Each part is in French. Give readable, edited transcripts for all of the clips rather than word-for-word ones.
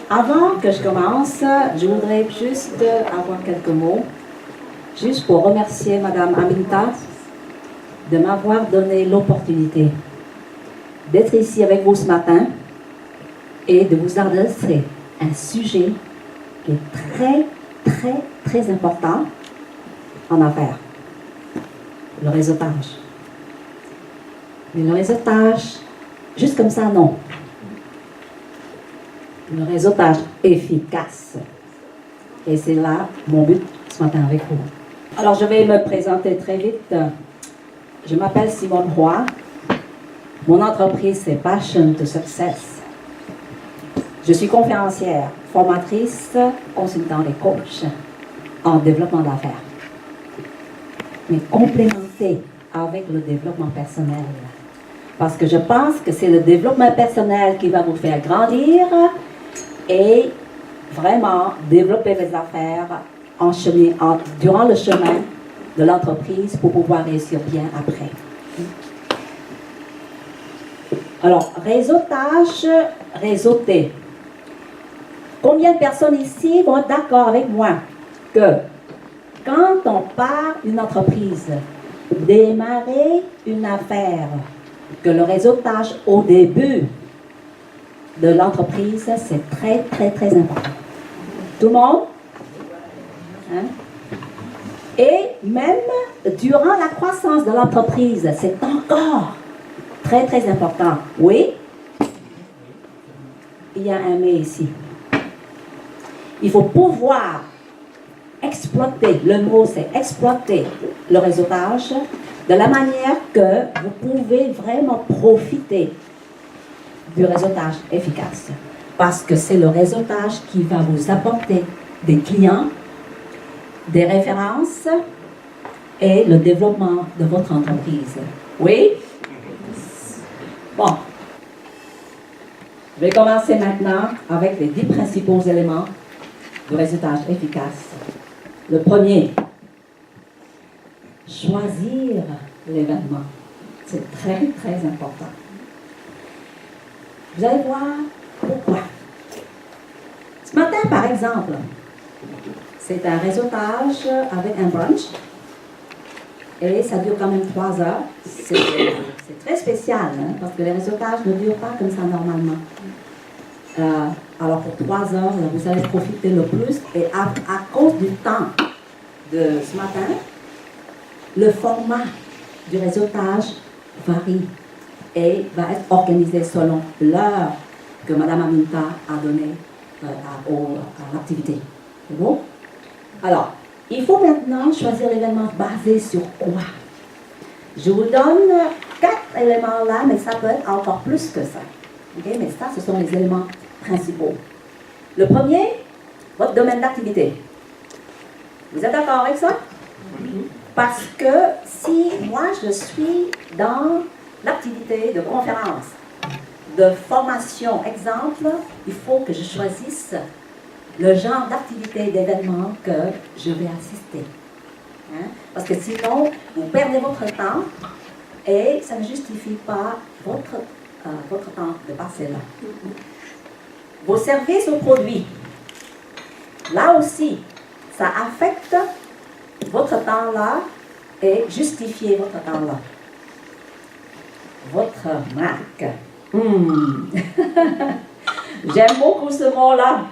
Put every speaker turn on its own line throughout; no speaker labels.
Avant que je commence, je voudrais juste avoir quelques mots, juste pour remercier Madame Aminta de m'avoir donné l'opportunité d'être ici avec vous ce matin et de vous adresser un sujet qui est très important en affaires, le réseautage. Mais le réseautage, juste comme ça, non. Le réseautage efficace. Et c'est là mon but ce matin avec vous. Alors, je vais me présenter très vite. Je m'appelle Simone Roy. Mon entreprise, c'est Passion to Success. Je suis conférencière, formatrice, consultante et coach en développement d'affaires. Mais complémentée avec le développement personnel. Parce que je pense que c'est le développement personnel qui va vous faire grandir et vraiment développer les affaires durant le chemin de l'entreprise pour pouvoir réussir bien après. Alors, réseautage, réseauter. Combien de personnes ici vont être d'accord avec moi que quand on part une entreprise, démarrer une affaire, que le réseautage au début de l'entreprise, c'est très important. Tout le monde? Hein? Et même durant la croissance de l'entreprise, c'est encore très important. Oui? Il y a un mais ici. Il faut pouvoir exploiter, le mot c'est exploiter le réseautage de la manière que vous pouvez vraiment profiter du réseautage efficace. Parce que c'est le réseautage qui va vous apporter des clients, des références et le développement de votre entreprise. Oui? Bon. Je vais commencer maintenant avec les 10 principaux éléments du réseautage efficace. Le premier, choisir l'événement. C'est très important. Vous allez voir pourquoi. Ce matin, par exemple, c'est un réseautage avec un brunch et ça dure quand même 3 heures. C'est très spécial, hein, parce que les réseautages ne durent pas comme ça normalement. Alors pour 3 heures, là, vous allez profiter le plus et à cause du temps de ce matin, le format du réseautage varie et va être organisé selon l'heure que Mme Aminta a donnée à l'activité. C'est bon? Alors, il faut maintenant choisir l'événement basé sur quoi? Je vous donne 4 éléments là, mais ça peut être encore plus que ça. Okay? Mais ça, ce sont les éléments principaux. Le premier, votre domaine d'activité. Vous êtes d'accord avec ça? Parce que si moi je suis dans l'activité de conférence, de formation, exemple, il faut que je choisisse le genre d'activité, d'événement que je vais assister. Hein? Parce que sinon, vous perdez votre temps et ça ne justifie pas votre temps de passer là. Vos services ou produits, là aussi, ça affecte votre temps là et justifier votre temps là. Votre marque. J'aime beaucoup ce mot-là.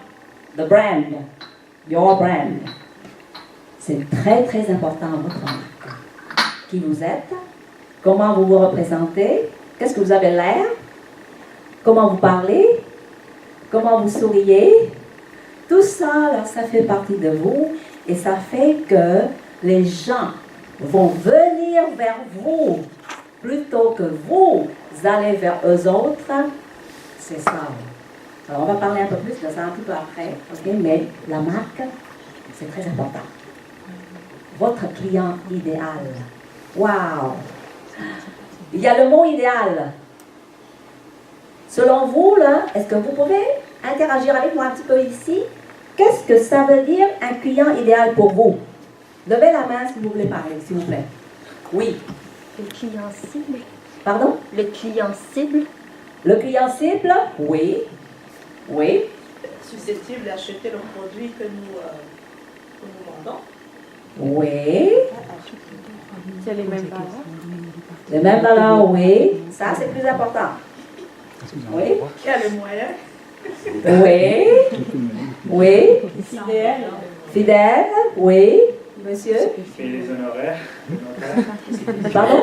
The brand. Your brand. C'est très important votre marque. Qui vous êtes? Comment vous vous représentez? Qu'est-ce que vous avez l'air? Comment vous parlez? Comment vous souriez? Tout ça, là, ça fait partie de vous et ça fait que les gens vont venir vers vous plutôt que vous allez vers eux autres. C'est ça. Alors, on va parler un peu plus de ça un petit peu après, okay? Mais la marque, c'est très important. Votre client idéal. Wow! Il y a le mot idéal. Selon vous, là, est-ce que vous pouvez interagir avec moi un petit peu ici? Qu'est-ce que ça veut dire un client idéal pour vous? Levez la main si vous voulez parler, s'il vous plaît. Oui.
Le client cible.
Pardon?
Le client cible.
Le client cible? Oui. Oui.
susceptibles d'acheter le produit que nous vendons.
Oui.
C'est les mêmes valeurs.
Les mêmes valeurs, oui. Ça, c'est plus important. Oui.
Qui a le moyen?
Oui. Oui. Fidèle, oui. Monsieur?
Qui paye les honoraires de notaire.
Pardon?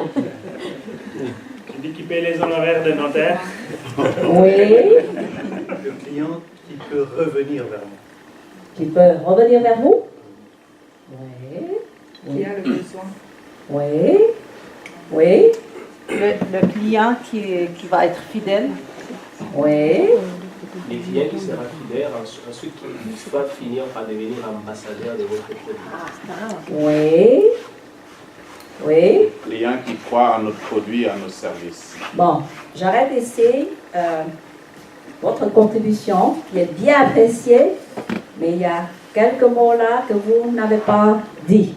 Je dis qui paye les honoraires de notaire.
Oui.
Le client qui peut revenir vers moi.
Qui peut revenir vers vous? Oui.
Qui a le besoin?
Oui. Oui.
Le client qui va être fidèle.
Oui.
Les clients qui seront fidèles, ensuite qui va finir par devenir ambassadeur de votre produit.
Oui. Oui.
Clients qui croient en notre produit et en nos services.
Bon, j'arrête ici votre contribution qui est bien appréciée, mais il y a quelques mots là que vous n'avez pas dit.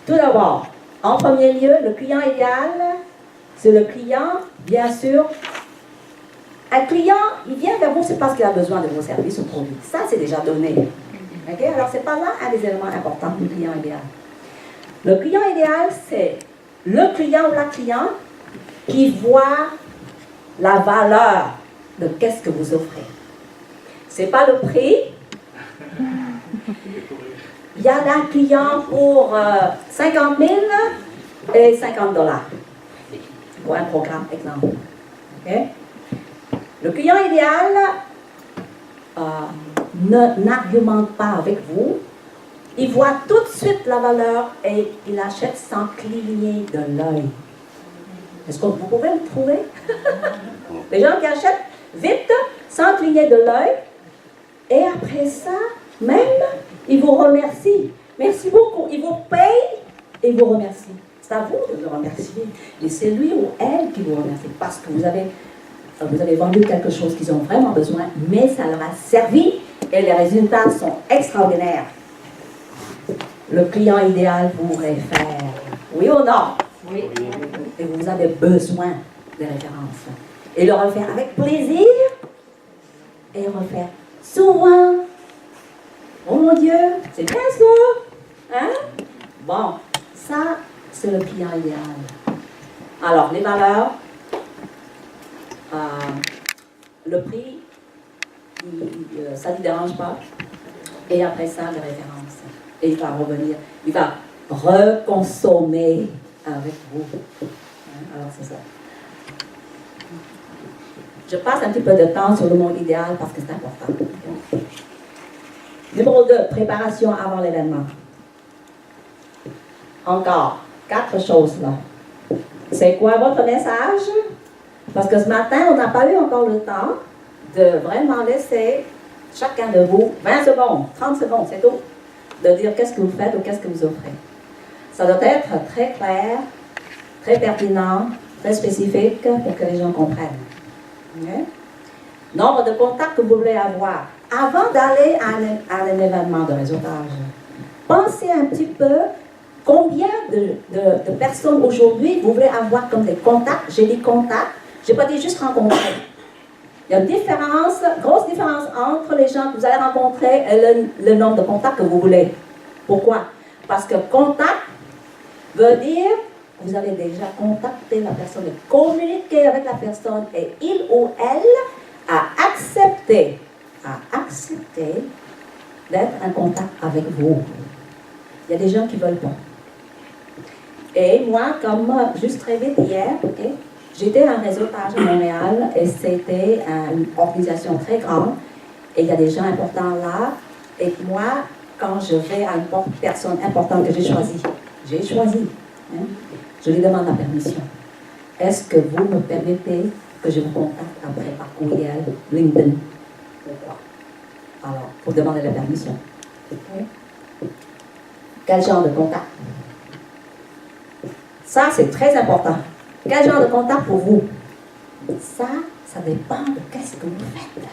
Tout d'abord, en premier lieu, le client idéal, c'est le client, bien sûr. Un client, il vient vers vous, c'est parce qu'il a besoin de vos services ou produits. Ça, c'est déjà donné. Okay? Alors, c'est pas là un des éléments importants du client idéal. Le client idéal, c'est le client ou la cliente qui voit la valeur de qu'est-ce que vous offrez. C'est pas le prix. Il y a un client pour 50 000 et 50 $. Pour un programme, exemple. Okay? Le client idéal n'argumente pas avec vous. Il voit tout de suite la valeur et il achète sans cligner de l'œil. Est-ce que vous pouvez le trouver? Les gens qui achètent vite, sans cligner de l'œil, et après ça, même, ils vous remercient. Merci beaucoup. Ils vous payent et vous remercient. C'est à vous de le remercier. Et c'est lui ou elle qui vous remercie parce que vous avez vendu quelque chose qu'ils ont vraiment besoin, mais ça leur a servi et les résultats sont extraordinaires. Le client idéal vous réfère. Oui ou non? Oui. Et vous avez besoin de références. Et le refaire avec plaisir et refaire souvent. Oh mon Dieu, c'est bien ça. Hein? Bon, ça, c'est le client idéal. Alors, les valeurs, le prix, ça ne lui dérange pas. Et après ça, les références. Et il va revenir, il va reconsommer avec vous. Hein? Alors, c'est ça. Je passe un petit peu de temps sur le mot idéal parce que c'est important. Numéro 2, préparation avant l'événement. Encore, 4 choses là. C'est quoi votre message? Parce que ce matin, on n'a pas eu encore le temps de vraiment laisser chacun de vous 20 secondes, 30 secondes, c'est tout, de dire qu'est-ce que vous faites ou qu'est-ce que vous offrez. Ça doit être très clair, très pertinent, très spécifique pour que les gens comprennent. Okay? Nombre de contacts que vous voulez avoir. Avant d'aller à un événement de réseautage, pensez un petit peu combien de personnes aujourd'hui vous voulez avoir comme des contacts. J'ai dit contacts, je n'ai pas dit juste rencontrer. Il y a une différence, grosse différence entre les gens que vous allez rencontrer et le nombre de contacts que vous voulez. Pourquoi? Parce que contact veut dire que vous avez déjà contacté la personne, communiqué avec la personne et il ou elle a accepté d'être en contact avec vous. Il y a des gens qui ne veulent pas. Et moi, comme juste très vite hier, okay, j'étais à un réseautage à Montréal et c'était une organisation très grande et il y a des gens importants là. Et moi, quand je vais à une personne importante que j'ai choisie, hein, je lui demande la permission. Est-ce que vous me permettez que je vous contacte après par courriel, LinkedIn? Pourquoi? Alors, pour demander la permission. Okay. Quel genre de contact? Ça, c'est très important. Quel genre de contact pour vous? Ça dépend de qu'est-ce que vous faites.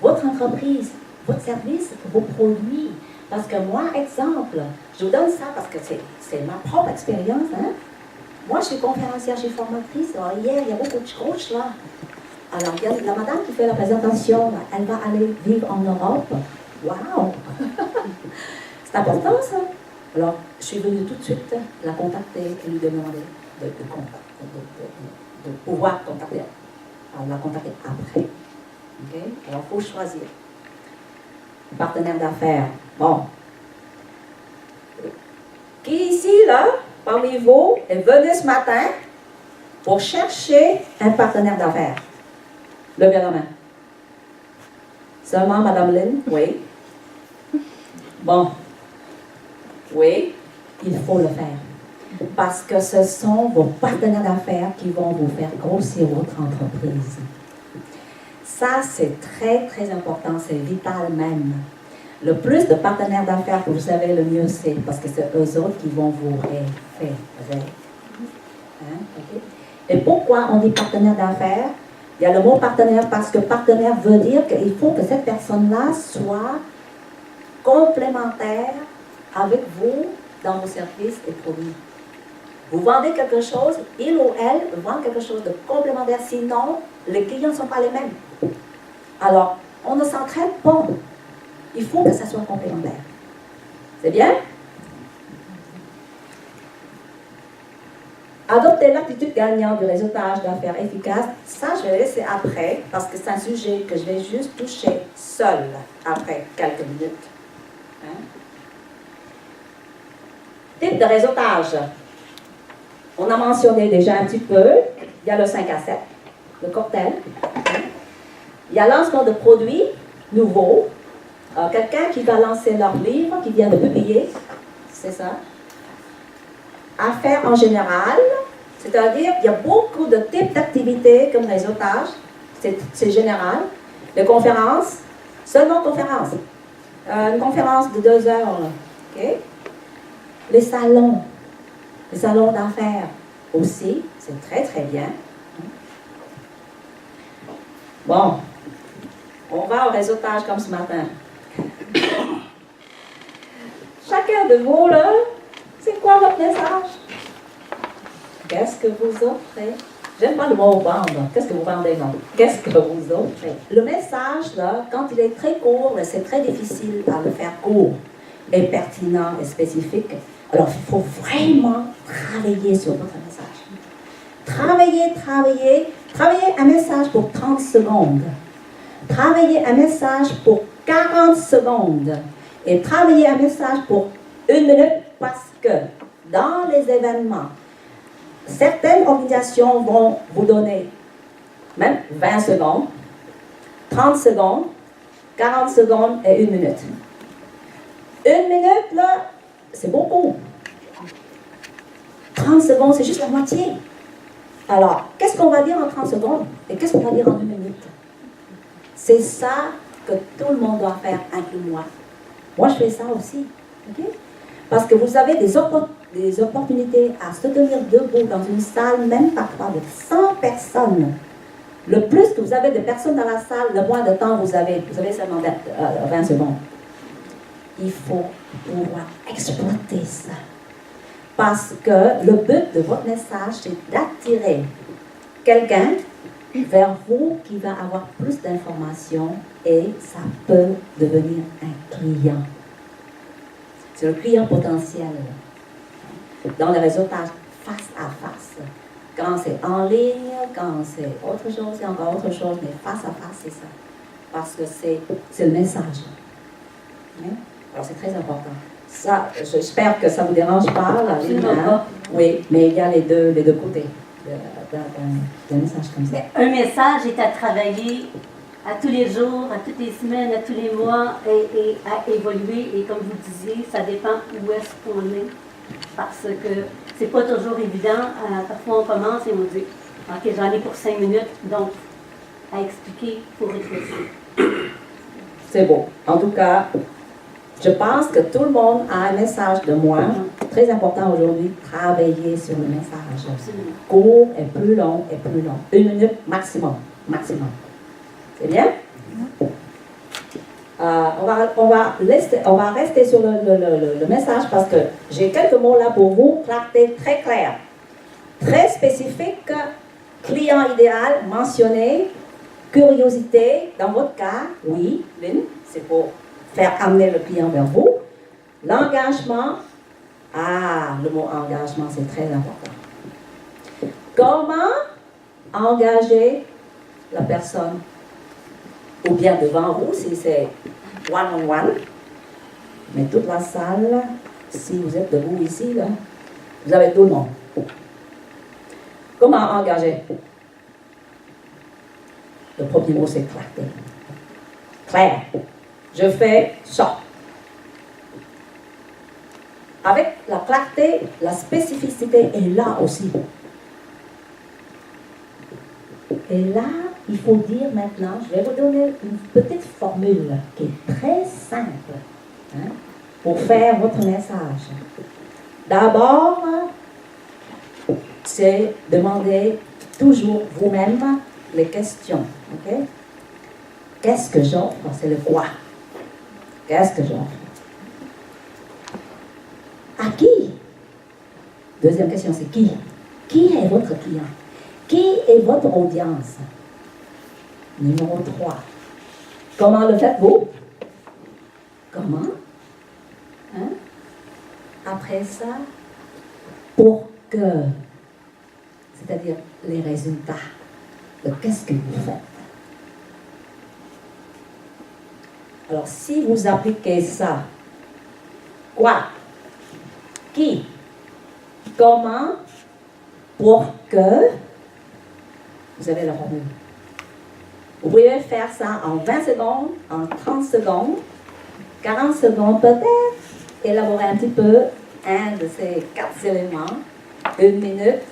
Votre entreprise, votre service, vos produits. Parce que moi, exemple, je vous donne ça parce que c'est ma propre expérience. Hein? Moi, je suis conférencière, je suis formatrice. Alors, hier, il y a beaucoup de coachs là. Alors, il y a la madame qui fait la présentation, là, elle va aller vivre en Europe. Waouh! C'est important, ça. Alors, je suis venue tout de suite la contacter et lui demander de pouvoir contacter. Alors, la contacter après. OK? Alors, il faut choisir. Partenaire d'affaires. Bon. Qui ici, là, parmi vous, est venu ce matin pour chercher un partenaire d'affaires? Levez la main. Seulement Madame Lynn? Oui. Bon. Oui, il faut le faire. Parce que ce sont vos partenaires d'affaires qui vont vous faire grossir votre entreprise. Ça, c'est très, très important. C'est vital même. Le plus de partenaires d'affaires que vous avez, le mieux c'est. Parce que c'est eux autres qui vont vous référer. Hein? Okay? Et pourquoi on dit partenaire d'affaires? Il y a le mot partenaire parce que partenaire veut dire qu'il faut que cette personne-là soit complémentaire avec vous dans vos services et produits. Vous vendez quelque chose, il ou elle vend quelque chose de complémentaire, sinon les clients ne sont pas les mêmes. Alors, on ne s'entraide pas. Il faut que ça soit complémentaire. C'est bien? Adopter l'attitude gagnante du réseautage d'affaires efficace, ça je vais laisser après, parce que c'est un sujet que je vais juste toucher seul après quelques minutes. Hein? Type de réseautage. On a mentionné déjà un petit peu, il y a le 5 à 7, le cocktail. Il y a lancement de produits nouveaux. Quelqu'un qui va lancer leur livre, qui vient de publier, c'est ça. Affaires en général, c'est-à-dire qu'il y a beaucoup de types d'activités comme réseautage, c'est général. Les conférences, seulement conférences. Une conférence de 2 heures, ok? Les salons d'affaires aussi, c'est très très bien. Bon, on va au réseautage comme ce matin. Chacun de vous, là, c'est quoi votre message? Qu'est-ce que vous offrez? J'aime pas le mot vendre. Qu'est-ce que vous vendez, non? Qu'est-ce que vous offrez? Le message, là, quand il est très court, c'est très difficile à le faire court et pertinent et spécifique. Alors, il faut vraiment travailler sur votre message. Travailler un message pour 30 secondes. Travailler un message pour 40 secondes. Et travailler un message pour 1 minute parce que dans les événements, certaines organisations vont vous donner même 20 secondes, 30 secondes, 40 secondes et 1 minute. 1 minute, là, c'est beaucoup. 30 secondes, c'est juste la moitié. Alors, qu'est-ce qu'on va dire en 30 secondes et qu'est-ce qu'on va dire en 1 minute? C'est ça que tout le monde doit faire, inclus moi. Moi, je fais ça aussi. Okay? Parce que vous avez des opportunités à se tenir debout dans une salle, même parfois de 100 personnes. Le plus que vous avez de personnes dans la salle, le moins de temps vous avez. Vous avez seulement 20 secondes. Il faut pouvoir exploiter ça. Parce que le but de votre message, c'est d'attirer quelqu'un vers vous qui va avoir plus d'informations et ça peut devenir un client. C'est le client potentiel. Dans le réseautage face à face. Quand c'est en ligne, quand c'est autre chose, c'est encore autre chose, mais face à face, c'est ça. Parce que c'est le message. Alors c'est très important. Ça, j'espère que ça ne vous dérange pas, la ligne, hein? Oui, mais il y a les deux côtés d'un message comme ça.
Un message est à travailler à tous les jours, à toutes les semaines, à tous les mois et à évoluer. Et comme vous disiez, ça dépend où est-ce qu'on est. Parce que c'est pas toujours évident. Parfois, on commence et on dit « Ok, j'en ai pour 5 minutes, donc à expliquer pour réfléchir. »
C'est beau. En tout cas, je pense que tout le monde a un message de moi. Très important aujourd'hui, travailler sur le message.
Absolument.
Court et plus long et plus long. 1 minute maximum. Maximum. C'est bien? On va rester sur le message parce que j'ai quelques mots là pour vous. Clarté très claire. Très spécifique. Client idéal mentionné. Curiosité, dans votre cas, oui, Lynn, c'est pour faire amener le client vers vous. L'engagement, le mot engagement, c'est très important. Comment engager la personne, ou bien devant vous, si c'est one-on-one, mais toute la salle, si vous êtes debout ici, là, vous avez tout le monde. Comment engager? Le premier mot, c'est clarté. Clair. Je fais ça. Avec la clarté, la spécificité est là aussi. Et là, il faut dire maintenant, je vais vous donner une petite formule qui est très simple pour faire votre message. D'abord, c'est demander toujours vous-même les questions. Okay? Qu'est-ce que j'offre? C'est le quoi. Qu'est-ce que j'offre? À qui? Deuxième question, c'est qui? Qui est votre client? Qui est votre audience? Numéro 3. Comment le faites-vous? Comment? Après ça, pour que, c'est-à-dire les résultats de qu'est-ce que vous faites. Alors, si vous appliquez ça, quoi? Qui? Comment? Pour que vous avez la formule. Vous pouvez faire ça en 20 secondes, en 30 secondes, 40 secondes peut-être, élaborer un petit peu un de ces 4 éléments, 1 minute,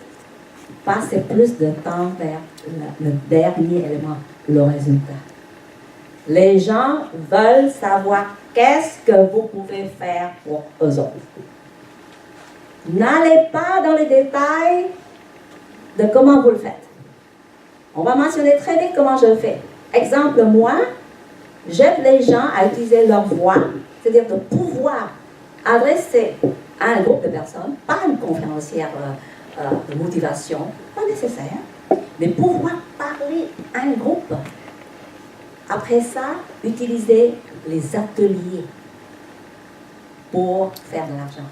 passer plus de temps vers le dernier élément, le résultat. Les gens veulent savoir qu'est-ce que vous pouvez faire pour eux autres. N'allez pas dans les détails de comment vous le faites. On va mentionner très vite comment je le fais. Exemple, moi, j'aide les gens à utiliser leur voix, c'est-à-dire de pouvoir adresser à un groupe de personnes, pas une conférencière de motivation, pas nécessaire, mais pouvoir parler à un groupe. Après ça, utiliser les ateliers pour faire de l'argent.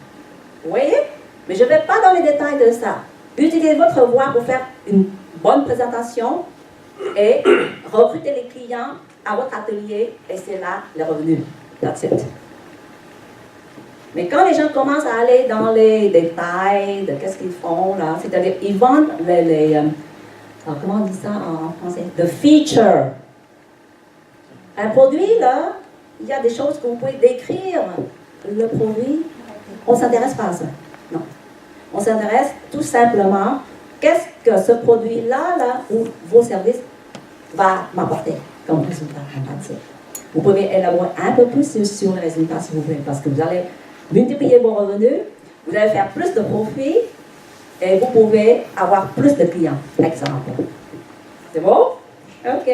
Vous voyez? Mais je ne vais pas dans les détails de ça. Utilisez votre voix pour faire une bonne présentation et recruter les clients à votre atelier et c'est là les revenus. That's it. Mais quand les gens commencent à aller dans les détails de qu'est-ce qu'ils font, là, c'est-à-dire ils vendent comment on dit ça en français? The feature. Un produit, là, il y a des choses que vous pouvez décrire. Le produit, on ne s'intéresse pas à ça. Non. On s'intéresse tout simplement, qu'est-ce que ce produit-là, ou vos services, va m'apporter comme résultat. Vous pouvez élaborer un peu plus sur les résultats, si vous voulez, parce que vous allez multiplier vos revenus, vous allez faire plus de profit, et vous pouvez avoir plus de clients. Exemple. C'est bon? OK.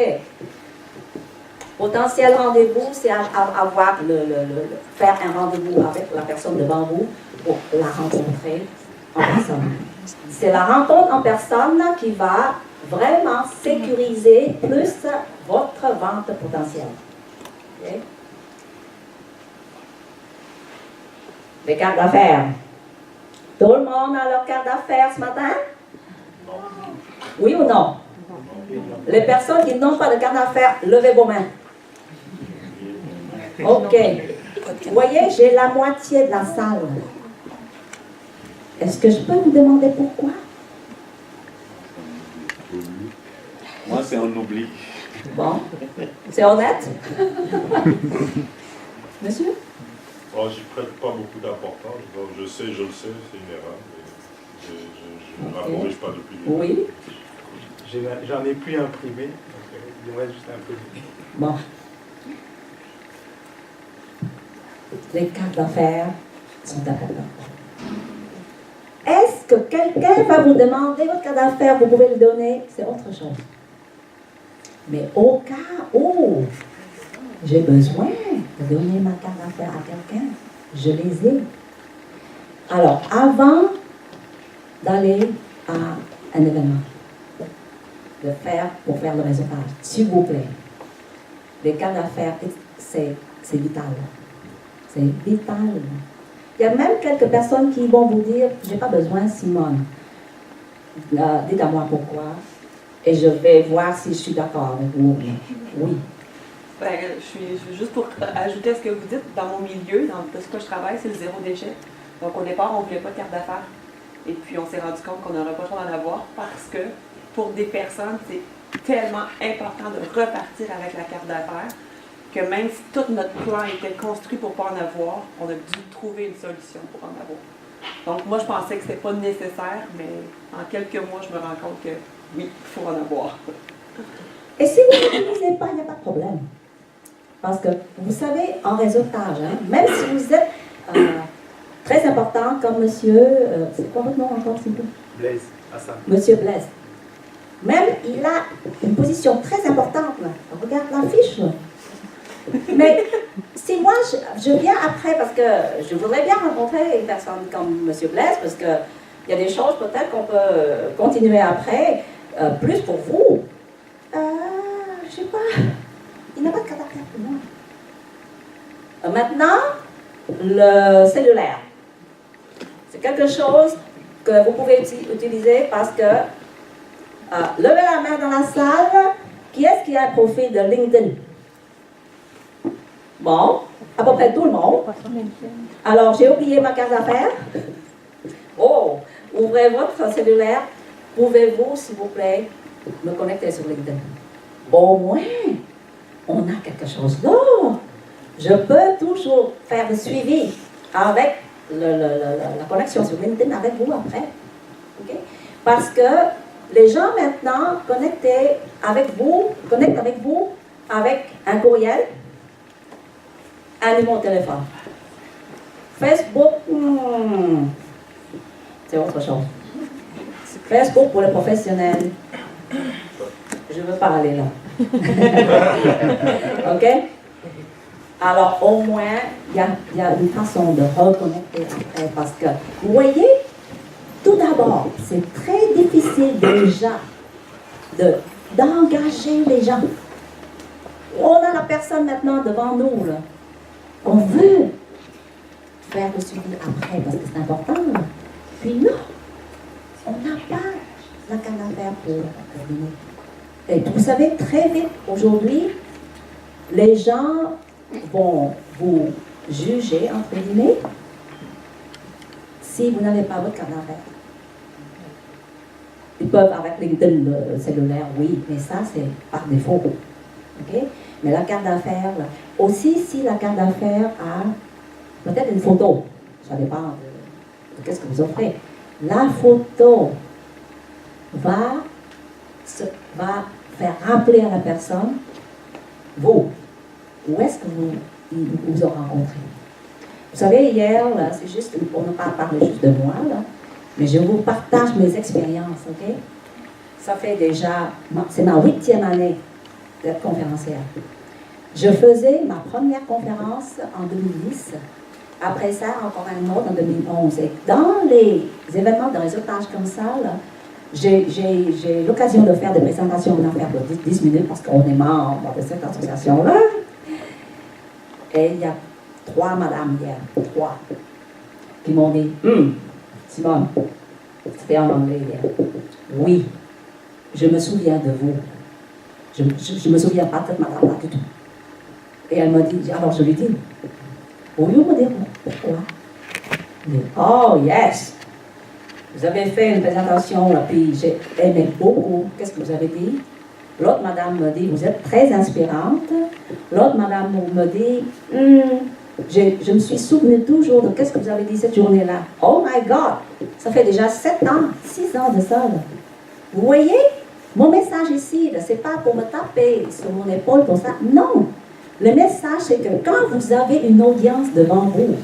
Potentiel rendez-vous, c'est avoir faire un rendez-vous avec la personne devant vous pour la rencontrer en personne. C'est la rencontre en personne qui va vraiment sécuriser plus votre vente potentielle. Okay? Les cartes d'affaires. Tout le monde a leur carte d'affaires ce matin? Oui ou non? Les personnes qui n'ont pas de carte d'affaires, levez vos mains. OK. Vous voyez, j'ai la moitié de la salle. Est-ce que je peux vous demander pourquoi?
Moi, c'est un oubli.
Bon. C'est honnête? Monsieur?
Oh, j'y prête pas beaucoup d'importance. Donc, je le sais, c'est une erreur. Mais je ne la corrige pas depuis le début.
Oui.
J'en ai plus imprimé. Il me reste juste un peu.
Bon. Les cartes d'affaires sont importantes. Est-ce que quelqu'un va vous demander votre carte d'affaires, vous pouvez le donner? C'est autre chose. Mais au cas où j'ai besoin de donner ma carte d'affaires à quelqu'un, je les ai. Alors, avant d'aller à un événement, de faire pour faire le réseautage. S'il vous plaît. Les cartes d'affaires, c'est vital. C'est vital. Il y a même quelques personnes qui vont vous dire, j'ai pas besoin, Simone. Dites à moi pourquoi. Et je vais voir si je suis d'accord avec vous. Oui.
Ben, juste pour ajouter à ce que vous dites, dans mon milieu, dans ce que je travaille, c'est le zéro déchet. Donc au départ, on ne voulait pas de carte d'affaires. Et puis on s'est rendu compte qu'on n'aurait pas le choix d'en avoir parce que pour des personnes, c'est tellement important de repartir avec la carte d'affaires que même si tout notre plan était construit pour ne pas en avoir, on a dû trouver une solution pour en avoir. Donc moi, je pensais que ce n'était pas nécessaire, mais en quelques mois, je me rends compte que oui, il faut en avoir.
Et si vous n'utilisez pas, il n'y a pas de problème. Parce que, vous savez, en réseautage, hein, même si vous êtes très important comme monsieur, c'est quoi votre nom encore, s'il vous plaît?
Blaise, Hassan.
Monsieur Blaise. Même, il a une position très importante, là. Regarde l'affiche, là. Mais si moi, je viens après, parce que je voudrais bien rencontrer une personne comme monsieur Blaise, parce qu'il y a des choses peut-être qu'on peut continuer après, plus pour vous. Je sais pas, il n'a pas de carte d'affaires pour moi. Maintenant, le cellulaire. C'est quelque chose que vous pouvez utiliser parce que levez la main dans la salle. Qui est-ce qui a un profil de LinkedIn? Bon, à peu près tout le monde. Alors, j'ai oublié ma carte d'affaires. Oh, ouvrez votre cellulaire. Pouvez-vous, s'il vous plaît, me connecter sur LinkedIn? Au moins, on a quelque chose là. Je peux toujours faire le suivi avec la connexion sur LinkedIn avec vous après. Okay? Parce que les gens maintenant connectent avec vous avec un courriel, un numéro de téléphone. Facebook, c'est autre chose. Facebook pour les professionnels. Je ne veux pas aller là. OK? Alors, au moins, il y a une façon de reconnecter après. Parce que, vous voyez, tout d'abord, c'est très difficile déjà d'engager les gens. On a la personne maintenant devant nous, là. On veut faire le suivi après parce que c'est important. Là. Puis non, on n'a pas la carte d'affaires pour venir. Et vous savez, très vite, aujourd'hui, les gens vont vous juger, entre guillemets, si vous n'avez pas votre carte d'affaires. Ils peuvent, avec LinkedIn, le cellulaire, oui, mais ça, c'est par défaut. OK? Mais la carte d'affaires, aussi, si la carte d'affaires a peut-être une photo, ça dépend de qu'est-ce que vous offrez. La photo va faire rappeler à la personne, vous, où est-ce que vous avez rencontré. Vous savez, hier, là, c'est juste, on n'a pas parlé juste de moi, là, mais je vous partage mes expériences, OK? Ça fait déjà, c'est ma 8e année d'être conférencière. Je faisais ma première conférence en 2010. Après ça, encore un autre en 2011. Et dans les événements de réseautage comme ça, là, j'ai l'occasion de faire des présentations en affaires de 10 minutes parce qu'on est membre de cette association-là. Et il y a 3 madames hier, 3, qui m'ont dit Simone, c'était en anglais hier. Oui, je me souviens de vous. Je ne me souviens pas de cette madame-là du tout. Et elle m'a dit, alors je lui dis, pourriez-vous me dire pourquoi? Elle dit, oh yes, vous avez fait une présentation, là, puis j'ai aimé beaucoup. Qu'est-ce que vous avez dit? L'autre madame me dit, vous êtes très inspirante. L'autre madame me dit, je me suis souvenu toujours de qu'est-ce que vous avez dit cette journée-là. Oh my God, ça fait déjà 7 ans, 6 ans de ça. Là. Vous voyez, mon message ici, ce n'est pas pour me taper sur mon épaule pour ça. Non, le message, c'est que quand vous avez une audience devant vous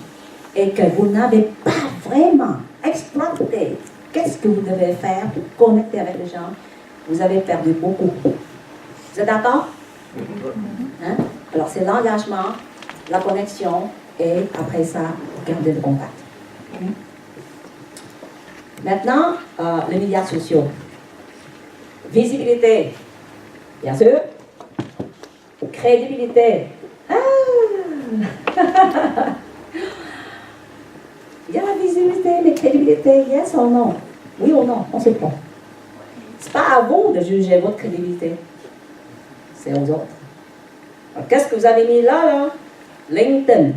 et que vous n'avez pas vraiment exploité qu'est-ce que vous devez faire pour connecter avec les gens, vous avez perdu beaucoup. Vous êtes d'accord? Hein? Alors, c'est l'engagement, la connexion et après ça, garder le contact. Maintenant, les médias sociaux. Visibilité, bien sûr. Crédibilité. Ah! Il y a la visibilité, mais crédibilité, yes ou non? Oui ou non? On ne sait pas. Ce n'est pas à vous de juger votre crédibilité. C'est aux autres. Alors, qu'est-ce que vous avez mis là? LinkedIn,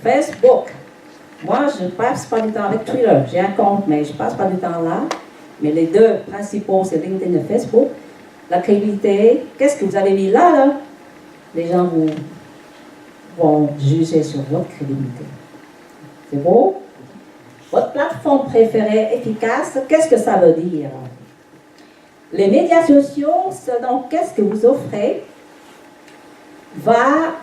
Facebook. Moi, je ne passe pas du temps avec Twitter. J'ai un compte, mais je ne passe pas du temps là. Mais les deux principaux, c'est LinkedIn et Facebook. La crédibilité, qu'est-ce que vous avez mis là? Les gens vont juger sur votre crédibilité. C'est beau? Votre plateforme préférée efficace, qu'est-ce que ça veut dire? Les médias sociaux, selon qu'est-ce que vous offrez, va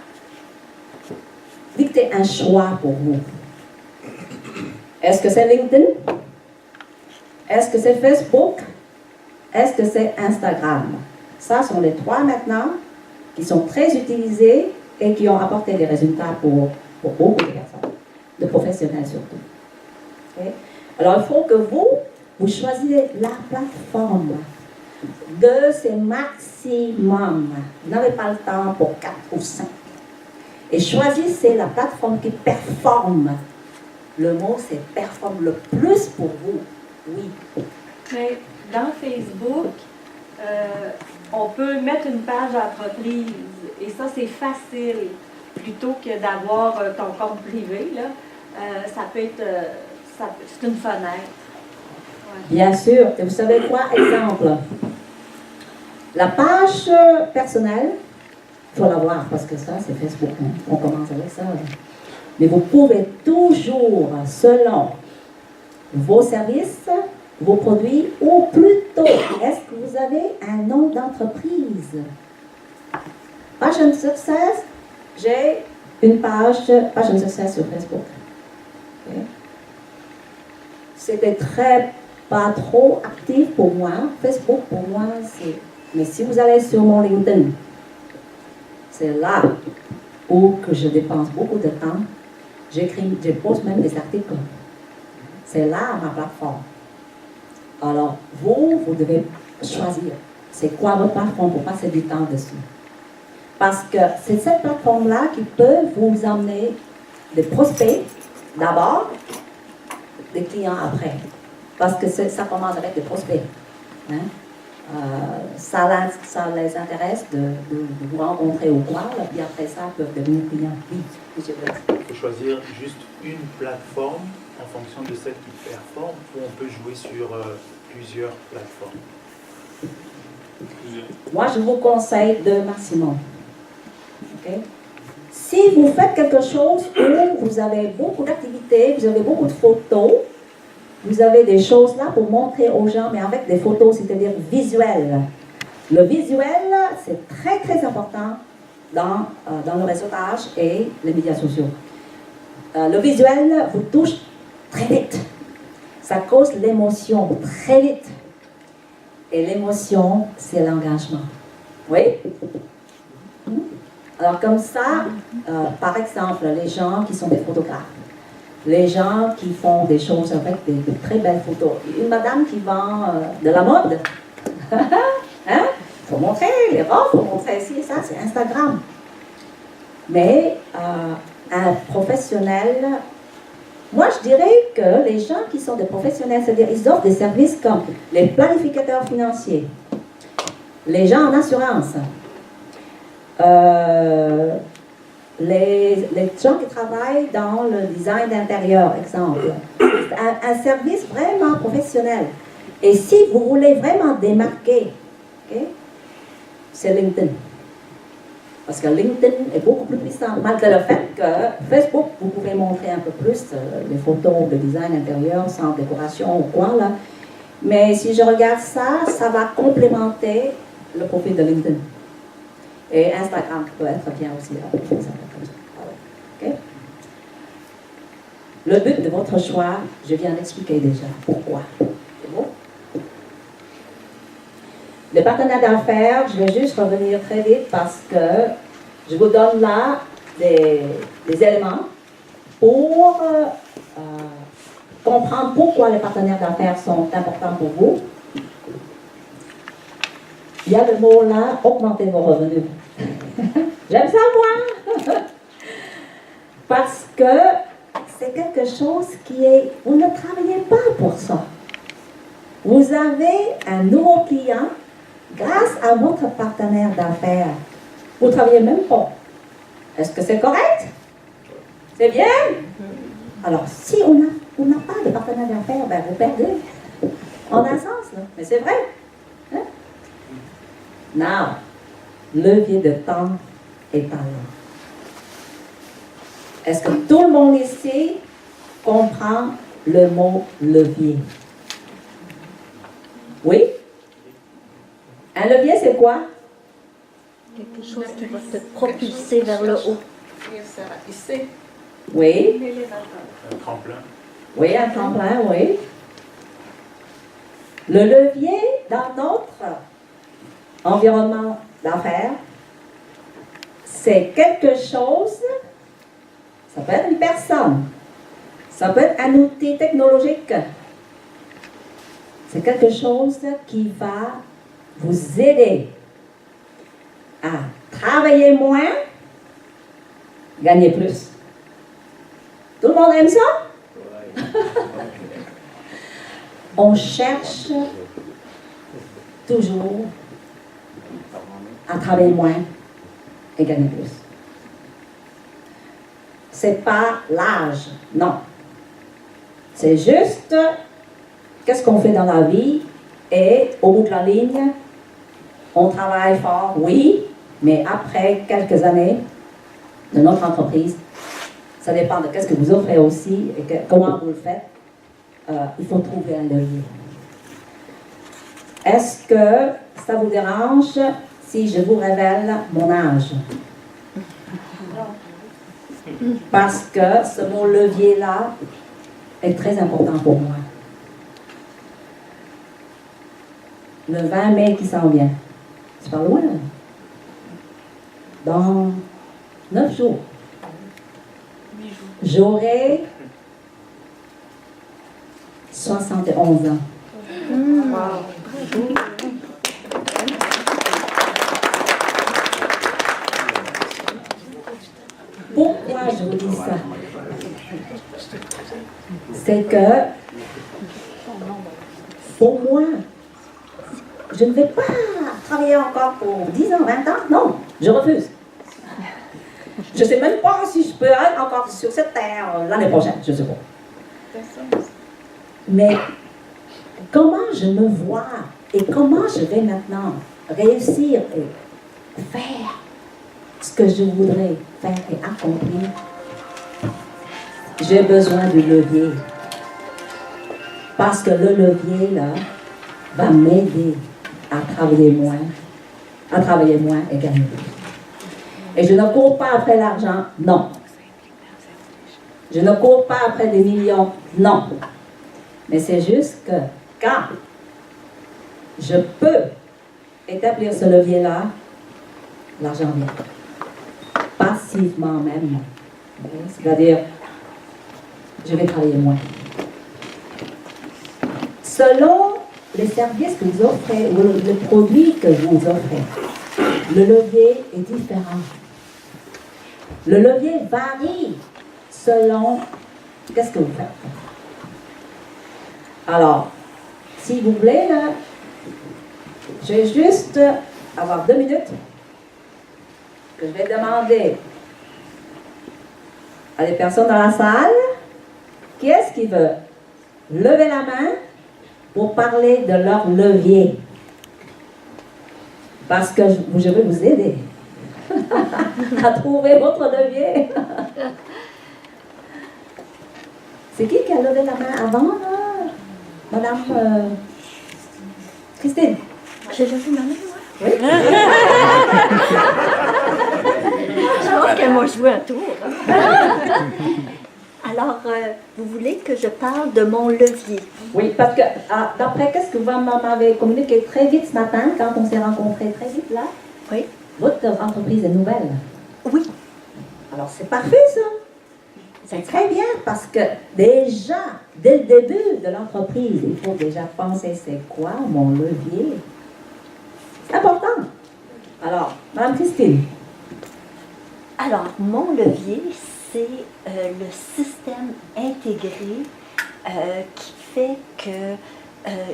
dicter un choix pour vous. Est-ce que c'est LinkedIn? Est-ce que c'est Facebook? Est-ce que c'est Instagram? Ça sont les trois maintenant qui sont très utilisés et qui ont apporté des résultats pour beaucoup de personnes, de professionnels surtout. Okay? Alors, il faut que vous choisissez la plateforme. Deux, c'est maximum. Vous n'avez pas le temps pour 4 ou 5. Et choisissez la plateforme qui performe. Le mot, c'est performe le plus pour vous. Oui.
Mais dans Facebook, on peut mettre une page entreprise. Et ça, c'est facile. Plutôt que d'avoir ton compte privé, là, ça peut être... c'est une fenêtre. Ouais.
Bien sûr. Et vous savez quoi? Exemple. La page personnelle, il faut la voir parce que ça, c'est Facebook. Hein. On commence avec ça. Mais vous pouvez toujours, selon vos services, vos produits, ou plutôt, est-ce que vous avez un nom d'entreprise? Passion Success, j'ai une page Passion Success sur Facebook. Okay. C'était pas trop actif pour moi. Facebook, pour moi, c'est... Mais si vous allez sur mon LinkedIn, c'est là où que je dépense beaucoup de temps. Je pose même des articles. C'est là ma plateforme. Alors, vous devez choisir. C'est quoi votre plateforme pour passer du temps dessus. Parce que c'est cette plateforme-là qui peut vous emmener des prospects d'abord, des clients après. Parce que ça commence avec des prospects. Hein? Ça les intéresse de vous rencontrer ou quoi, puis après ça, ils peuvent devenir clients. Oui,
il faut choisir juste une plateforme en fonction de celle qui performe, ou on peut jouer sur plusieurs plateformes.
Moi, je vous conseille 2 maximum. Okay? Si vous faites quelque chose où vous avez beaucoup d'activités, vous avez beaucoup de photos, vous avez des choses là pour montrer aux gens, mais avec des photos, c'est-à-dire visuelles. Le visuel, c'est très, très important dans le réseautage et les médias sociaux. Le visuel vous touche très vite. Ça cause l'émotion très vite. Et l'émotion, c'est l'engagement. Oui? Alors comme ça, par exemple, les gens qui sont des photographes, les gens qui font des choses avec de très belles photos. Une madame qui vend de la mode. Hein? Il faut montrer les robes, il faut montrer ci et ça, c'est Instagram. Mais un professionnel, moi je dirais que les gens qui sont des professionnels, c'est-à-dire ils offrent des services comme les planificateurs financiers, les gens en assurance, les gens qui travaillent dans le design d'intérieur, exemple. Un service vraiment professionnel. Et si vous voulez vraiment démarquer, okay, c'est LinkedIn. Parce que LinkedIn est beaucoup plus puissant, malgré le fait que Facebook, vous pouvez montrer un peu plus les photos de design intérieur sans décoration ou quoi, là. Mais si je regarde ça, ça va complémenter le profil de LinkedIn. Et Instagram peut être bien aussi. Okay? Le but de votre choix, je viens d'expliquer déjà. Pourquoi? C'est bon? Les partenaires d'affaires, je vais juste revenir très vite parce que je vous donne là des éléments pour comprendre pourquoi les partenaires d'affaires sont importants pour vous. il y a le mot là, augmenter vos revenus. J'aime ça, moi! Parce que c'est quelque chose qui est... Vous ne travaillez pas pour ça. Vous avez un nouveau client grâce à votre partenaire d'affaires. Vous ne travaillez même pas. Est-ce que c'est correct? C'est bien? Alors, si on n'a pas de partenaire d'affaires, ben vous perdez. En un sens, là. Mais c'est vrai. Hein? Now, levier de temps et talent. Est-ce que tout le monde ici comprend le mot levier? Oui? Un levier, c'est quoi?
Quelque chose qui va te propulser vers le haut.
Oui.
Un tremplin.
Oui, un tremplin, oui. Le levier dans notre environnement d'affaires, c'est quelque chose, ça peut être une personne, ça peut être un outil technologique, c'est quelque chose qui va vous aider à travailler moins, gagner plus. Tout le monde aime ça? On cherche toujours à travailler moins et gagner plus. C'est pas l'âge, non. C'est juste qu'est-ce qu'on fait dans la vie et au bout de la ligne, on travaille fort, oui, mais après quelques années de notre entreprise, ça dépend de qu'est-ce que vous offrez aussi et comment vous le faites. Il faut trouver un levier. Est-ce que ça vous dérange si je vous révèle mon âge? Parce que ce mot levier-là est très important pour moi. Le 20 mai qui s'en vient, c'est pas loin. Dans 9 jours, j'aurai 71 ans. Pourquoi je vous dis ça? C'est que, pour moi, je ne vais pas travailler encore pour 10 ans, 20 ans. Non, je refuse. Je ne sais même pas si je peux être encore sur cette terre l'année prochaine, je ne sais pas. Mais comment je me vois et comment je vais maintenant réussir et faire ce que je voudrais faire et accomplir, j'ai besoin du levier. Parce que le levier, là, va m'aider à travailler moins et gagner plus. Et je ne cours pas après l'argent, non. Je ne cours pas après des millions, non. Mais c'est juste que quand je peux établir ce levier-là, l'argent vient. Passivement même. C'est-à-dire, je vais travailler moins. Selon les services que vous offrez ou le produit que vous offrez, le levier est différent. Le levier varie selon qu'est-ce que vous faites. Alors, si vous voulez, là, je vais juste avoir 2 minutes que je vais demander à des personnes dans la salle, qui est-ce qui veut lever la main pour parler de leur levier? Parce que je vais vous aider à trouver votre levier. C'est qui a levé la main avant, là? Madame Christine?
J'ai levé ma main, moi.
Oui?
Je pense qu'elle m'a joué un tour. Alors, vous voulez que je parle de mon levier?
Oui, parce que d'après qu'est-ce que vous m'avez communiqué très vite ce matin, quand on s'est rencontrés très vite là,
oui.
Votre entreprise est nouvelle.
Oui.
Alors c'est parfait ça. C'est très bien parce que déjà, dès le début de l'entreprise, il faut déjà penser c'est quoi mon levier. C'est important Alors, Madame Christine.
Alors, mon levier, c'est le système intégré qui fait que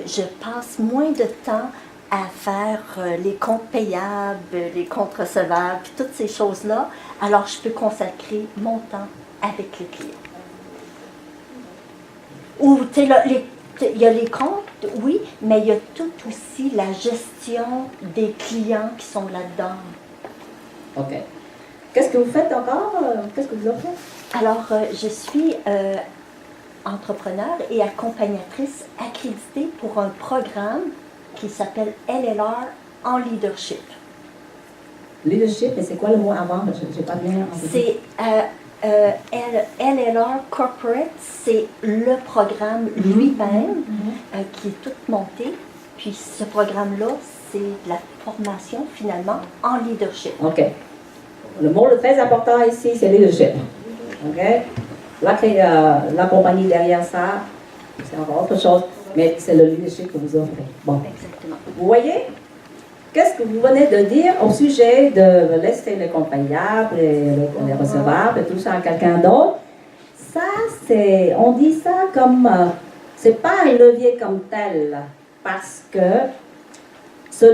je passe moins de temps à faire les comptes payables, les comptes recevables, puis toutes ces choses-là. Alors, je peux consacrer mon temps avec les clients. Ou, tu sais, il y a les comptes, oui, mais il y a tout aussi la gestion des clients qui sont là-dedans.
OK. Qu'est-ce que vous faites encore? Qu'est-ce que vous offrez?
Alors, je suis entrepreneur et accompagnatrice accréditée pour un programme qui s'appelle LLR en leadership.
Leadership, mais c'est quoi le mot avant? Je n'ai pas bien entendu.
C'est LLR Corporate, c'est le programme lui-même qui est tout monté. Puis ce programme-là, c'est de la formation finalement en leadership.
OK. Le mot le très important ici, c'est leadership. OK? La compagnie derrière ça, c'est encore autre chose, mais c'est le leadership que vous offrez. Bon.
Exactement.
Vous voyez? Qu'est-ce que vous venez de dire au sujet de laisser les comptes payables, les recevables et tout ça à quelqu'un d'autre? Ça, c'est, on dit ça comme, c'est pas un levier comme tel, parce que ça,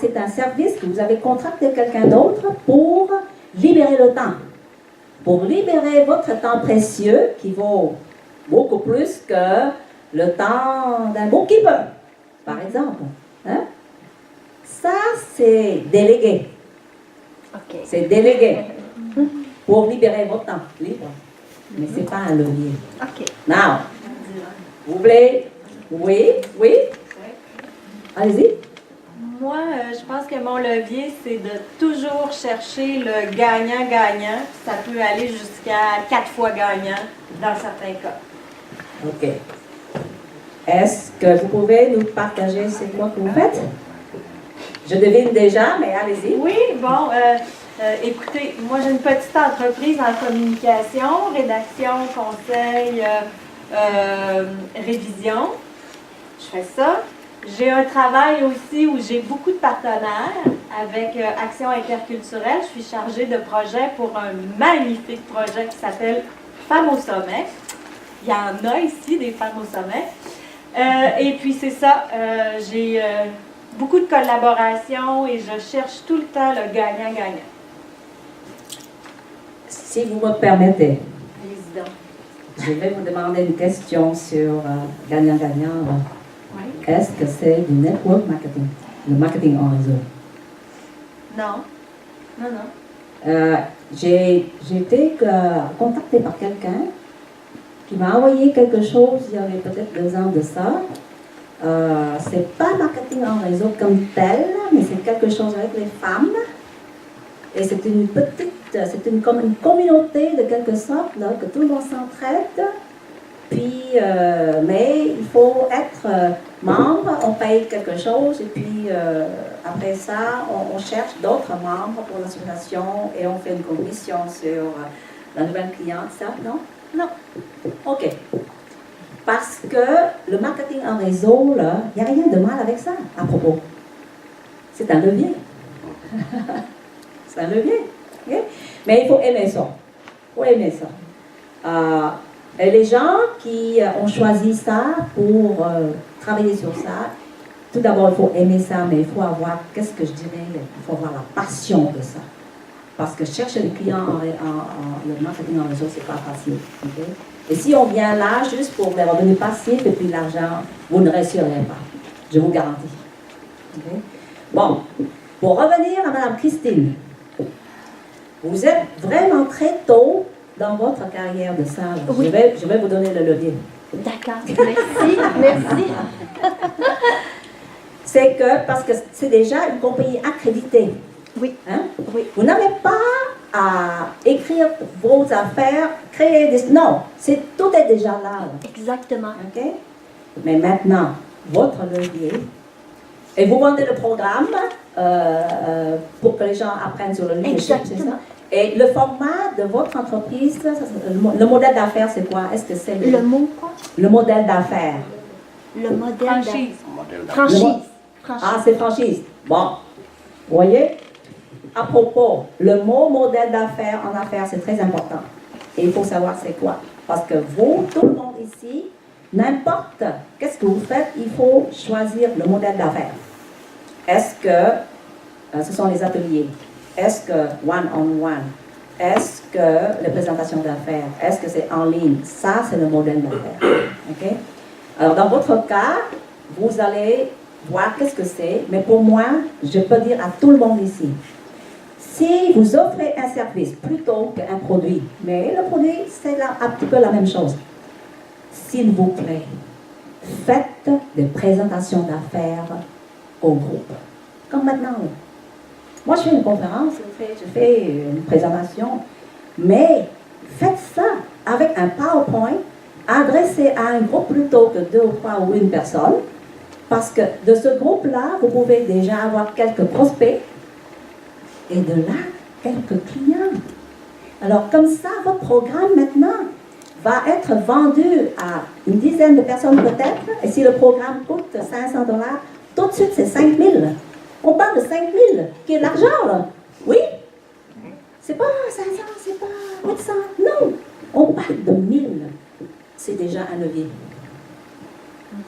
c'est un service que vous avez contracté quelqu'un d'autre pour libérer le temps. Pour libérer votre temps précieux, qui vaut beaucoup plus que le temps d'un bookkeeper, par exemple. Hein? Ça, c'est délégué.
OK.
C'est délégué pour libérer votre temps libre. Mais ce n'est pas un levier.
OK.
Now, vous voulez? Oui? Oui? Allez-y.
Moi, je pense que mon levier, c'est de toujours chercher le gagnant-gagnant. Ça peut aller jusqu'à 4 fois gagnant dans certains cas.
OK. Est-ce que vous pouvez nous partager c'est quoi que vous faites? Je devine déjà, mais allez-y.
Oui, bon, écoutez, moi j'ai une petite entreprise en communication, rédaction, conseil, révision. Je fais ça. J'ai un travail aussi où j'ai beaucoup de partenaires avec Action interculturelle. Je suis chargée de projet pour un magnifique projet qui s'appelle Femmes au sommet. Il y en a ici des femmes au sommet. Et puis c'est ça, j'ai beaucoup de collaboration et je cherche tout le temps le gagnant-gagnant.
Si vous me permettez,
Président.
je vais vous demander une question sur gagnant-gagnant.
Oui.
Est-ce que c'est du network marketing, le marketing en réseau?
Non. Non, non.
J'ai été contactée par quelqu'un qui m'a envoyé quelque chose il y avait peut-être 2 ans de ça. C'est pas marketing en réseau comme tel, mais c'est quelque chose avec les femmes. Et c'est une comme une communauté de quelque sorte, là, que tout le monde s'entraide. Puis, mais il faut être membre, on paye quelque chose, et puis après ça, on cherche d'autres membres pour l'association et on fait une commission sur la nouvelle cliente, ça, non?
Non.
OK. Parce que le marketing en réseau, là, il n'y a rien de mal avec ça, à propos. C'est un levier. C'est un levier. Okay? Mais il faut aimer ça. Il faut aimer ça. Et les gens qui ont choisi ça pour travailler sur ça, tout d'abord, il faut aimer ça, mais il faut avoir, qu'est-ce que je dirais, il faut avoir la passion de ça. Parce que chercher les clients le marketing en réseau, c'est pas facile. Okay? Et si on vient là juste pour les revenus passifs et puis l'argent, vous ne réussirez pas. Je vous garantis. Okay? Bon, pour revenir à Mme Christine, vous êtes vraiment très tôt dans votre carrière de sage.
Oui.
Je vais vous donner le levier.
D'accord, merci, merci.
C'est que, parce que c'est déjà une compagnie accréditée.
Oui.
Hein?
Oui.
Vous n'avez pas à écrire vos affaires, créer des... Non, tout est déjà là.
Exactement.
OK? Mais maintenant, votre levier, et vous vendez le programme pour que les gens apprennent sur le leadership, c'est ça? Et le format de votre entreprise, le modèle d'affaires, c'est quoi? Est-ce que c'est
le mot quoi?
Le modèle d'affaires.
Le modèle
Franchise.
Franchise.
Ah, c'est franchise. Bon. Vous voyez? À propos, le mot modèle d'affaires en affaires, c'est très important. Et il faut savoir c'est quoi. Parce que vous, tout le monde ici, n'importe qu'est-ce que vous faites, il faut choisir le modèle d'affaires. Est-ce que ce sont les ateliers? Est-ce que one-on-one? Est-ce que les présentations d'affaires? Est-ce que c'est en ligne? Ça, c'est le modèle d'affaires. OK? Alors, dans votre cas, vous allez voir qu'est-ce que c'est, mais pour moi, je peux dire à tout le monde ici, si vous offrez un service plutôt qu'un produit, mais le produit, c'est un petit peu la même chose, s'il vous plaît, faites des présentations d'affaires au groupe. Comme maintenant. Moi, je fais une conférence, je fais une présentation, mais faites ça avec un PowerPoint adressé à un groupe plutôt que 2 ou 3 ou une personne, parce que de ce groupe-là, vous pouvez déjà avoir quelques prospects et de là, quelques clients. Alors, comme ça, votre programme maintenant va être vendu à une dizaine de personnes peut-être, et si le programme coûte $500, tout de suite, c'est 5 000. On parle de 5 000, qui est de l'argent, là. Oui? C'est pas 500, c'est pas 800. Non! On parle de 1000. C'est déjà un levier.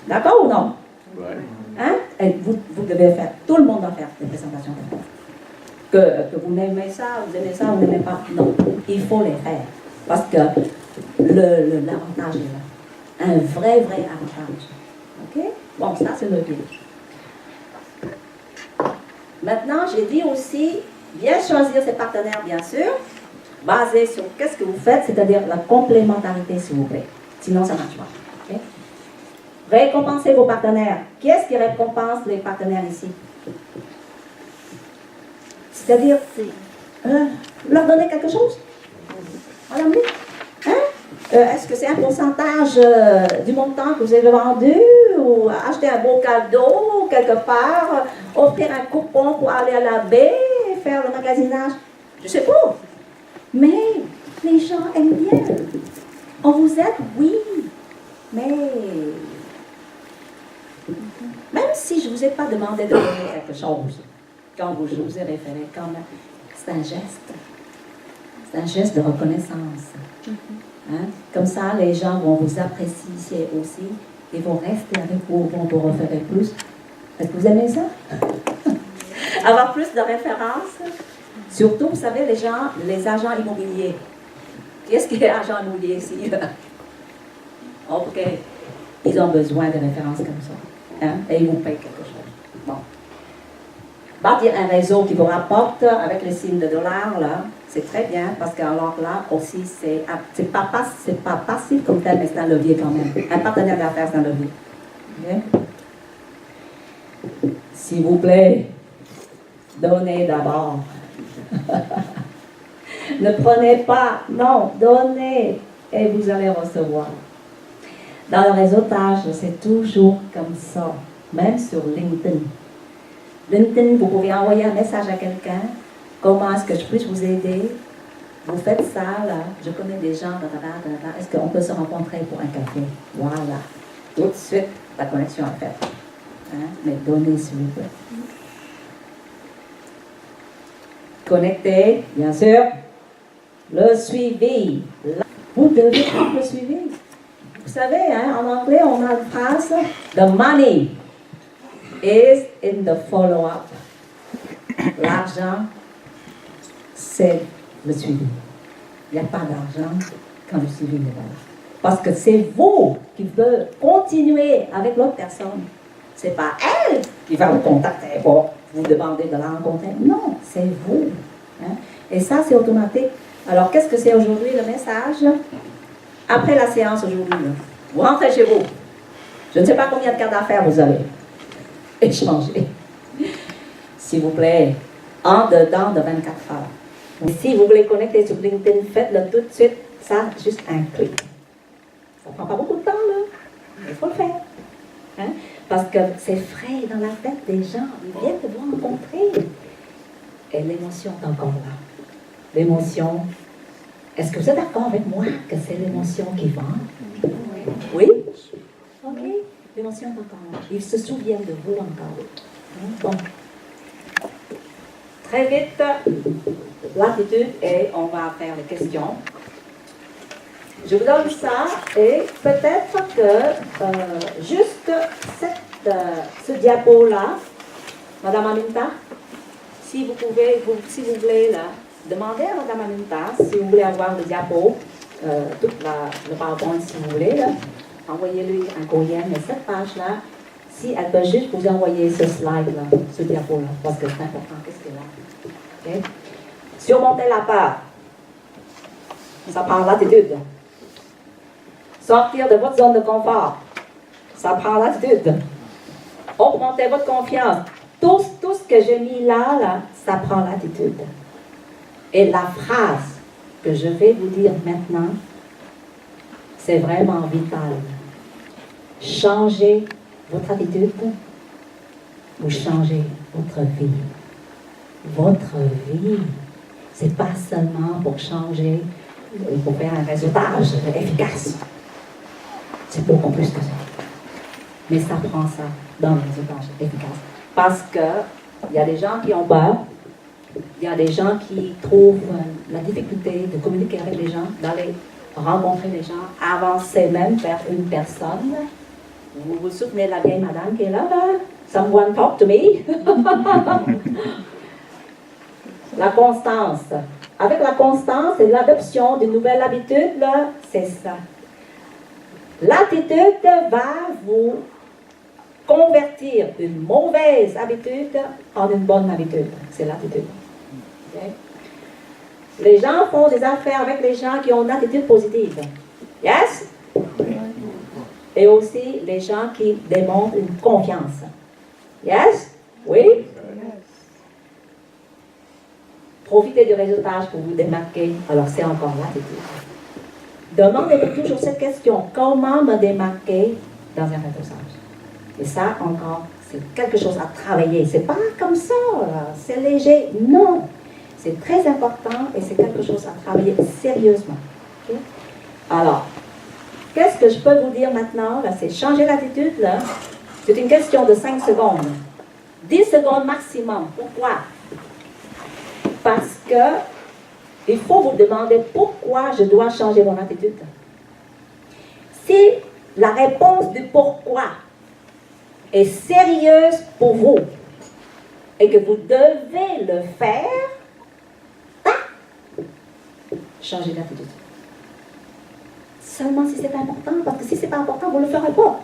D'accord ou non?
Ouais.
Hein? Et vous devez faire, tout le monde doit faire des présentations d'affaires. Que vous aimez ça, vous n'aimez pas. Non, il faut les faire. Parce que l'avantage est là. Un vrai avantage. OK? Bon, ça, c'est le levier. Maintenant, j'ai dit aussi, bien choisir ses partenaires, bien sûr, basé sur qu'est-ce que vous faites, c'est-à-dire la complémentarité, s'il vous plaît. Sinon, ça ne marche pas. Okay? Récompensez vos partenaires. Qui est-ce qui récompense les partenaires ici? C'est-à-dire, leur donner quelque chose? À la minute? Hein? Est-ce que c'est un pourcentage du montant que vous avez vendu, ou acheter un beau cadeau quelque part, offrir un coupon pour aller à la baie et faire le magasinage? Je ne sais pas. Mais les gens aiment bien. On vous aide, oui. Mais même si je ne vous ai pas demandé de donner quelque chose, quand je vous ai référé, quand même, c'est un geste. C'est un geste de reconnaissance. Hein? Comme ça, les gens vont vous apprécier aussi et vont rester avec vous, vont vous référer plus. Est-ce que vous aimez ça? Avoir plus de références. Surtout, vous savez, les gens, les agents immobiliers. Qui est-ce qui est agent immobilier ici? OK. Ils ont besoin de références comme ça. Hein? Et ils vous payent quelque chose. Bon. Bâtir un réseau qui vous rapporte avec les signes de dollars, là, c'est très bien, parce que alors là aussi, c'est pas passif comme tel, mais c'est un levier quand même. Un partenaire d'affaires, c'est un levier. Okay? S'il vous plaît, donnez d'abord. Ne prenez pas, non, donnez et vous allez recevoir. Dans le réseautage, c'est toujours comme ça, même sur LinkedIn. LinkedIn, vous pouvez envoyer un message à quelqu'un. Comment est-ce que je peux vous aider? Vous faites ça, là. Je connais des gens, est-ce qu'on peut se rencontrer pour un café? Voilà. Tout de suite, la connexion est faite. Hein? Mais donnez, s'il vous plaît. Connectez, bien sûr. Le suivi. Là, vous devez faire le suivi. Vous savez, hein, en anglais, on a une phrase, the money is in the follow-up. L'argent, c'est le suivi. Il n'y a pas d'argent quand le suivi n'est pas là. Parce que c'est vous qui veut continuer avec l'autre personne. Ce n'est pas elle qui va vous contacter pour vous demander de la rencontrer. Non, c'est vous. Hein? Et ça, c'est automatique. Alors, qu'est-ce que c'est aujourd'hui le message? Après la séance aujourd'hui, vous rentrez chez vous. Je ne sais pas combien de cartes d'affaires vous avez échangé. S'il vous plaît, en dedans de 24 heures. Et si vous voulez connecter sur LinkedIn, faites-le tout de suite. Ça, juste un clic. Ça ne prend pas beaucoup de temps, là. Il faut le faire. Hein? Parce que c'est frais dans la tête des gens. Ils viennent de vous rencontrer. Et l'émotion est encore là. L'émotion. Est-ce que vous êtes d'accord avec moi que c'est l'émotion qui vend? Oui? OK. L'émotion est encore là. Ils se souviennent de vous encore. Bon. très vite l'attitude et on va faire les questions. Je vous donne ça et peut-être que juste ce diapo-là, Madame Aminta, si vous voulez là, demander à Madame Aminta si vous voulez avoir le diapo, le PowerPoint si vous voulez, là, envoyez-lui un courriel, mais cette page-là, si elle peut juste vous envoyer ce slide-là, ce diapo-là, parce que c'est important, qu'est-ce qu'elle a. Okay? Surmonter la peur, ça prend l'attitude. Sortir de votre zone de confort, ça prend l'attitude. Augmenter votre confiance. Tout ce que j'ai mis là, ça prend l'attitude. Et la phrase que je vais vous dire maintenant, c'est vraiment vital. Changez votre attitude ou changez votre vie. Votre vie, c'est pas seulement pour changer, pour faire un réseautage efficace. C'est beaucoup plus que ça. Mais ça prend ça dans le réseautage efficace. Parce qu'il y a des gens qui ont peur, il y a des gens qui trouvent la difficulté de communiquer avec les gens, d'aller rencontrer les gens, avancer même vers une personne. Vous vous souvenez de la vieille madame qui est là? Someone talk to me. La constance. Avec la constance et l'adoption d'une nouvelle habitude, là, c'est ça. L'attitude va vous convertir une mauvaise habitude en une bonne habitude. C'est l'attitude. Okay? Les gens font des affaires avec les gens qui ont une attitude positive. Yes? Et aussi les gens qui démontrent une confiance. Yes? Oui? Profitez du réseautage pour vous démarquer. Alors, c'est encore l'attitude. Demandez-vous toujours cette question. Comment me démarquer dans un réseautage? Et ça, encore, c'est quelque chose à travailler. C'est pas comme ça, c'est léger. Non. C'est très important et c'est quelque chose à travailler sérieusement. Okay? Alors, qu'est-ce que je peux vous dire maintenant? Là, c'est changer l'attitude. Là. C'est une question de 5 secondes. 10 secondes maximum. Pourquoi? Parce que il faut vous demander pourquoi je dois changer mon attitude. Si la réponse du pourquoi est sérieuse pour vous et que vous devez le faire, changez d'attitude. Seulement si c'est important, parce que si c'est pas important, vous ne le ferez pas.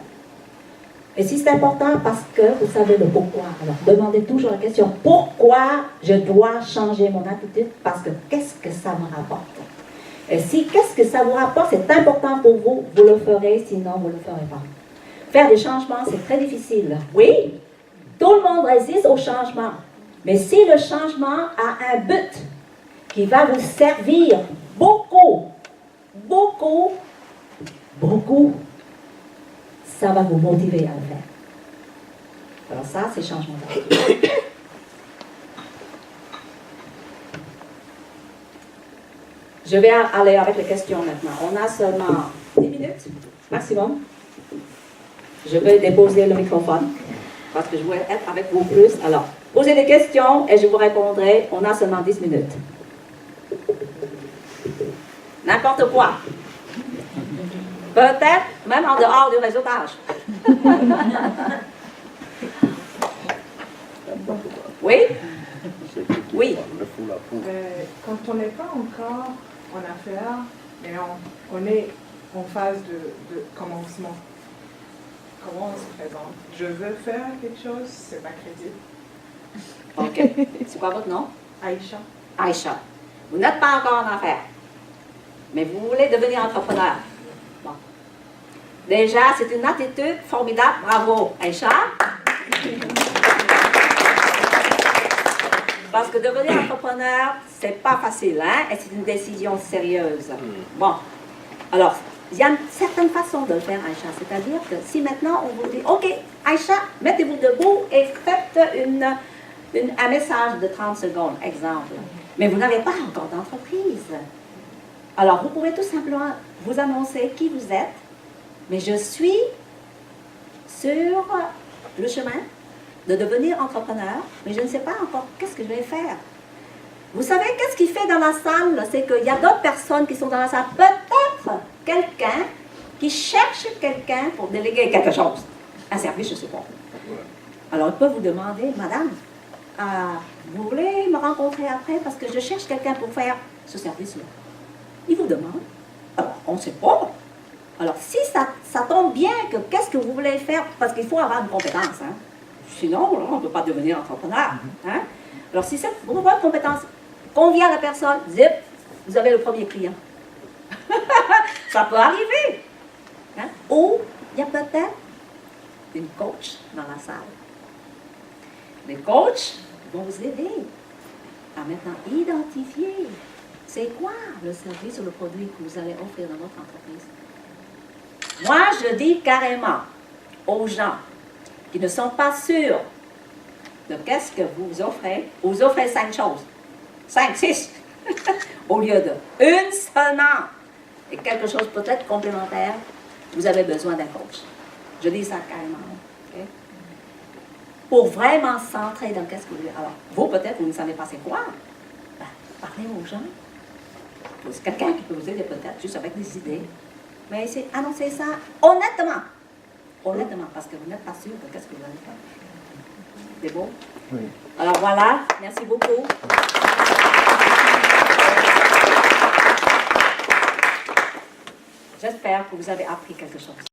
Et si c'est important, parce que vous savez le pourquoi. Alors, demandez toujours la question, pourquoi je dois changer mon attitude? Parce que qu'est-ce que ça me rapporte? Et si qu'est-ce que ça vous rapporte, c'est important pour vous, vous le ferez, sinon vous ne le ferez pas. Faire des changements, c'est très difficile. Oui, tout le monde résiste au changement. Mais si le changement a un but qui va vous servir beaucoup, beaucoup, beaucoup, ça va vous motiver à le faire. Alors ça, c'est changement d'attitude. Je vais aller avec les questions maintenant. On a seulement 10 minutes maximum. Je vais déposer le microphone parce que je voulais être avec vous plus. Alors, posez des questions et je vous répondrai. On a seulement 10 minutes. N'importe quoi. Peut-être même en dehors du réseautage. Oui? Oui.
Quand on n'est pas encore en affaires, mais on est en phase de commencement. Comment on se présente? Je veux faire quelque chose, c'est pas crédible.
OK. C'est quoi votre nom?
Aïcha.
Aïcha. Vous n'êtes pas encore en affaires, mais vous voulez devenir entrepreneur. Bon. Déjà, c'est une attitude formidable. Bravo, Aïcha. Parce que devenir entrepreneur, c'est pas facile, hein? Et c'est une décision sérieuse. Bon. Alors, il y a certaines façons de le faire, Aïcha. C'est-à-dire que si maintenant on vous dit, OK, Aïcha, mettez-vous debout et faites un message de 30 secondes, exemple. Mais vous n'avez pas encore d'entreprise. Alors, vous pouvez tout simplement vous annoncer qui vous êtes, mais je suis sur le chemin de devenir entrepreneur, mais je ne sais pas encore qu'est-ce que je vais faire. Vous savez, qu'est-ce qu'il fait dans la salle? Là? C'est qu'il y a d'autres personnes qui sont dans la salle. Peut-être quelqu'un qui cherche quelqu'un pour déléguer quelque chose. Un service, je ne sais pas. Alors, il peut vous demander, madame, vous voulez me rencontrer après parce que je cherche quelqu'un pour faire ce service-là. Il vous demande. Alors, on ne sait pas. Alors, si ça tombe bien, qu'est-ce que vous voulez faire? Parce qu'il faut avoir une compétence. Hein? Sinon, là, on ne peut pas devenir entrepreneur. Hein? Alors, si votre compétence convient à la personne, zip, vous avez le premier client. Ça peut arriver. Hein? Ou, il y a peut-être une coach dans la salle. Les coachs vont vous aider à maintenant identifier c'est quoi le service ou le produit que vous allez offrir dans votre entreprise. Moi, je dis carrément aux gens qui ne sont pas sûrs de qu'est-ce que vous offrez 5 choses. 5, 6, au lieu de une seulement. Et quelque chose peut-être complémentaire, vous avez besoin d'un coach. Je dis ça carrément. Okay? Pour vraiment centrer dans qu'est-ce que vous voulez. Alors, vous peut-être, vous ne savez pas c'est quoi. Ben, parlez aux gens. C'est quelqu'un qui peut vous aider peut-être, juste avec des idées. Mais c'est annoncer ça honnêtement. Honnêtement, parce que vous n'êtes pas sûr de qu'est-ce que vous allez faire. C'est beau?
Oui.
Alors voilà, merci beaucoup. J'espère que vous avez appris quelque chose.